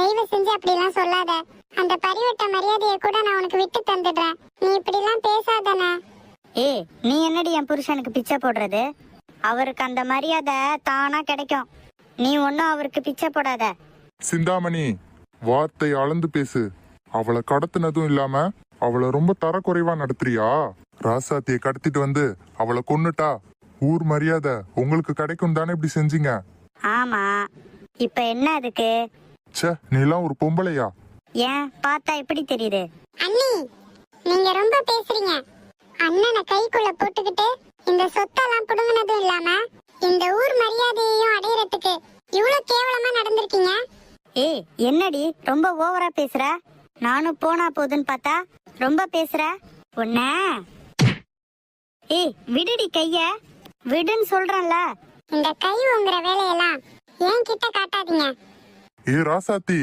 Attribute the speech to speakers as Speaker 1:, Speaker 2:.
Speaker 1: தயவு செஞ்சு அப்படிலாம் சொல்லாத. அந்த பரிவட்ட மரியாதையை கூட நான் உனக்கு விட்டு தந்துடுறேன். நீ இப்படிலாம் பேசாதண்ணா.
Speaker 2: ஏய், நீ என்னடி என் புருஷனுக்கு பிச்சை போடுறது? அவருக்கு அந்த மரியாதை தானா கிடைக்கும். நீ ஒன்னும் அவருக்கு பிச்சை போடாத.
Speaker 3: சிந்தாமணி, வார்த்தை அளந்து பேசு. அவளை கடத்தினதும் இல்லாம அவளை ரொம்ப தரக்குறைவா நடத்துறியா? ராசாத்தியை கடத்திட்டு வந்து அவளை கொன்னுட்டா ஊர் மரியாதை உங்களுக்கு கிடைக்கும் தானே இப்படி செஞ்சீங்க?
Speaker 2: ஆமா, இப்ப என்ன அதுக்கு?
Speaker 3: ச்சே, நீ எல்லாம் ஒரு பொம்பளையா?
Speaker 2: ஏன் பார்த்தா எப்படி தெரியுது?
Speaker 1: அண்ணி, நீங்க ரொம்ப பேசுறீங்க. அண்ணனை கைக்குள்ள போட்டுக்கிட்டு இந்த சொத்தெல்லாம் புடுங்கினதும் இல்லாம இந்த ஊர் மரியாதையையும் அடையறதுக்கு இவ்வளவு கேவலமா நடந்திருக்கீங்க.
Speaker 2: ஏய், என்னடி ரொம்ப ஓவரா பேசுற? நானும் போனா போதுன்னு பார்த்தா ரொம்ப பேசுற. உன்ன ஏய், விடுடி கைய, விடுன்னு சொல்றேன்ல.
Speaker 1: இந்த கை உங்கிற வேலையெல்லாம் என் கிட்ட காட்டாதீங்க.
Speaker 3: ஏ ராசாத்தி,